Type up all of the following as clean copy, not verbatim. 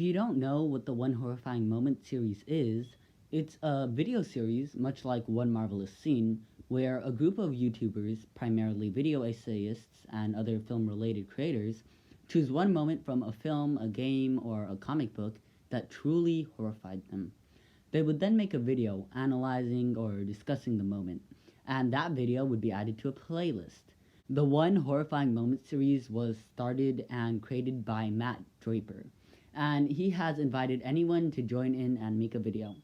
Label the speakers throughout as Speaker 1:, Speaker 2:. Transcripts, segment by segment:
Speaker 1: If you don't know what the One Horrifying Moment series is, it's a video series, much like One Marvelous Scene, where a group of YouTubers, primarily video essayists and other film-related creators, choose one moment from a film, a game, or a comic book that truly horrified them. They would then make a video analyzing or discussing the moment, and that video would be added to a playlist. The One Horrifying Moment series was started and created by Matt Draper, and he has invited anyone to join in and make a video.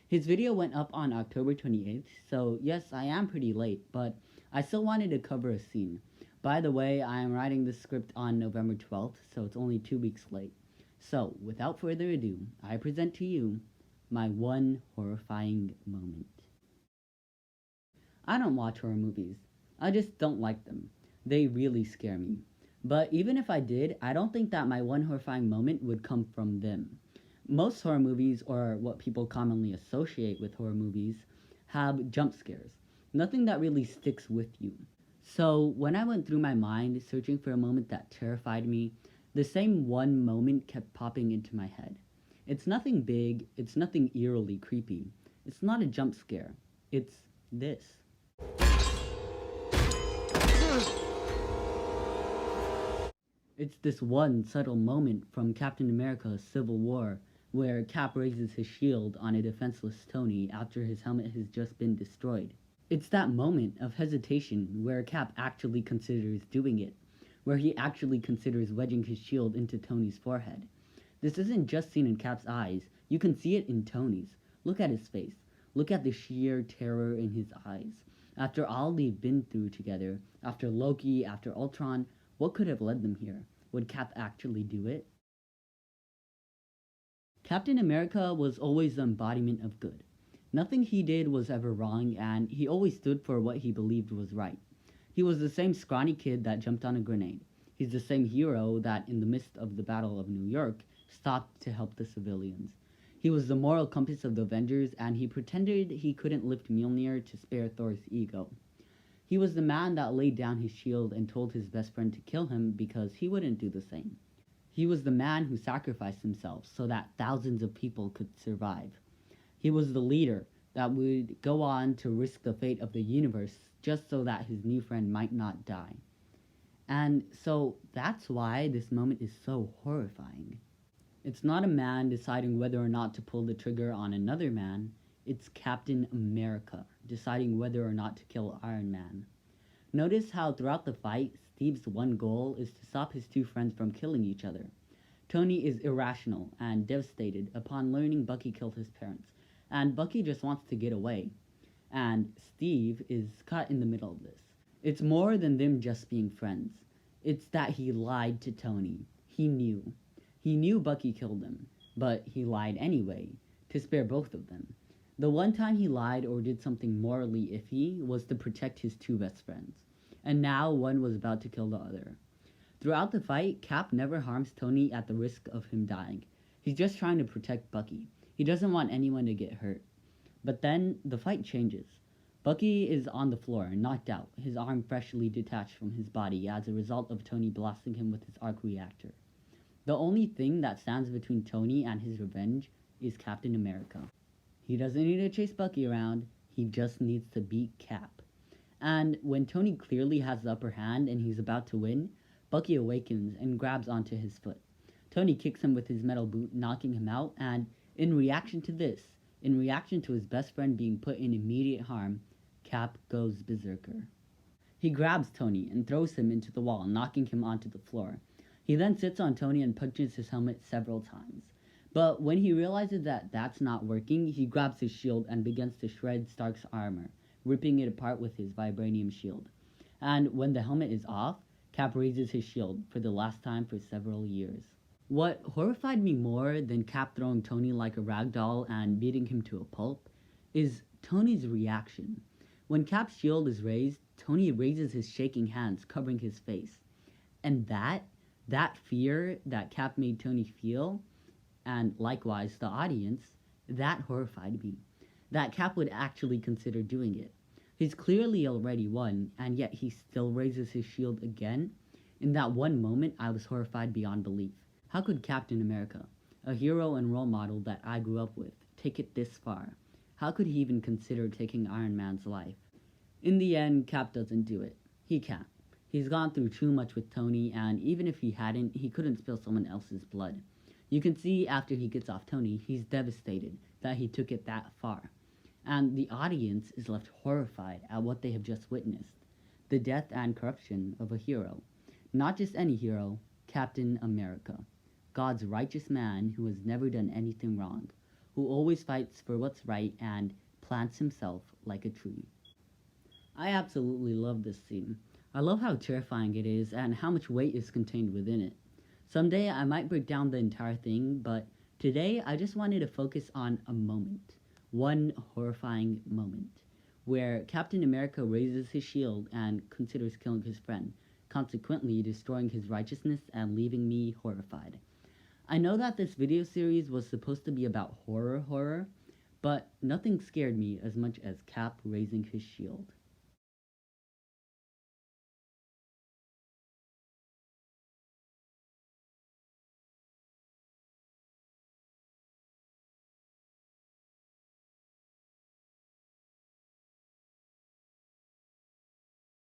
Speaker 1: His video went up on October 28th, so yes, I am pretty late, but I still wanted to cover a scene. By the way, I am writing this script on November 12th, so it's only 2 weeks late. So, without further ado, I present to you my one horrifying moment. I don't watch horror movies. I just don't like them. They really scare me. But even if I did, I don't think that my one horrifying moment would come from them. Most horror movies, or what people commonly associate with horror movies, have jump scares. Nothing that really sticks with you. So when I went through my mind searching for a moment that terrified me, the same one moment kept popping into my head. It's nothing big, it's nothing eerily creepy. It's not a jump scare. It's this. It's this one subtle moment from Captain America's Civil War where Cap raises his shield on a defenseless Tony after his helmet has just been destroyed. It's that moment of hesitation where Cap actually considers doing it, where he actually considers wedging his shield into Tony's forehead. This isn't just seen in Cap's eyes, you can see it in Tony's. Look at his face. Look at the sheer terror in his eyes. After all they've been through together, after Loki, after Ultron, what could have led them here? Would Cap actually do it? Captain America was always the embodiment of good. Nothing he did was ever wrong, and he always stood for what he believed was right. He was the same scrawny kid that jumped on a grenade. He's the same hero that, in the midst of the Battle of New York, stopped to help the civilians. He was the moral compass of the Avengers, and he pretended he couldn't lift Mjolnir to spare Thor's ego. He was the man that laid down his shield and told his best friend to kill him because he wouldn't do the same. He was the man who sacrificed himself so that thousands of people could survive. He was the leader that would go on to risk the fate of the universe just so that his new friend might not die. And so that's why this moment is so horrifying. It's not a man deciding whether or not to pull the trigger on another man. It's Captain America deciding whether or not to kill Iron Man. Notice how throughout the fight, Steve's one goal is to stop his two friends from killing each other. Tony is irrational and devastated upon learning Bucky killed his parents, and Bucky just wants to get away. And Steve is caught in the middle of this. It's more than them just being friends. It's that he lied to Tony. He knew. He knew Bucky killed him, but he lied anyway, to spare both of them. The one time he lied or did something morally iffy was to protect his two best friends, and now one was about to kill the other. Throughout the fight, Cap never harms Tony at the risk of him dying. He's just trying to protect Bucky. He doesn't want anyone to get hurt. But then, the fight changes. Bucky is on the floor, knocked out, his arm freshly detached from his body as a result of Tony blasting him with his arc reactor. The only thing that stands between Tony and his revenge is Captain America. He doesn't need to chase Bucky around, he just needs to beat Cap. And when Tony clearly has the upper hand and he's about to win, Bucky awakens and grabs onto his foot. Tony kicks him with his metal boot, knocking him out, and in reaction to this, in reaction to his best friend being put in immediate harm, Cap goes berserker. He grabs Tony and throws him into the wall, knocking him onto the floor. He then sits on Tony and punches his helmet several times. But when he realizes that that's not working, he grabs his shield and begins to shred Stark's armor, ripping it apart with his vibranium shield. And when the helmet is off, Cap raises his shield for the last time for several years. What horrified me more than Cap throwing Tony like a rag doll and beating him to a pulp is Tony's reaction. When Cap's shield is raised, Tony raises his shaking hands, covering his face. And that fear that Cap made Tony feel, and likewise the audience, that horrified me. That Cap would actually consider doing it. He's clearly already won, and yet he still raises his shield again. In that one moment, I was horrified beyond belief. How could Captain America, a hero and role model that I grew up with, take it this far. How could he even consider taking Iron Man's life? In the end, Cap doesn't do it. He can't. He's gone through too much with Tony, and even if he hadn't, he couldn't spill someone else's blood. You can see after he gets off Tony, he's devastated that he took it that far. And the audience is left horrified at what they have just witnessed. The death and corruption of a hero. Not just any hero, Captain America. God's righteous man who has never done anything wrong, who always fights for what's right and plants himself like a tree. I absolutely love this scene. I love how terrifying it is and how much weight is contained within it. Someday I might break down the entire thing, but today I just wanted to focus on a moment. One horrifying moment. Where Captain America raises his shield and considers killing his friend, consequently destroying his righteousness and leaving me horrified. I know that this video series was supposed to be about horror, but nothing scared me as much as Cap raising his shield.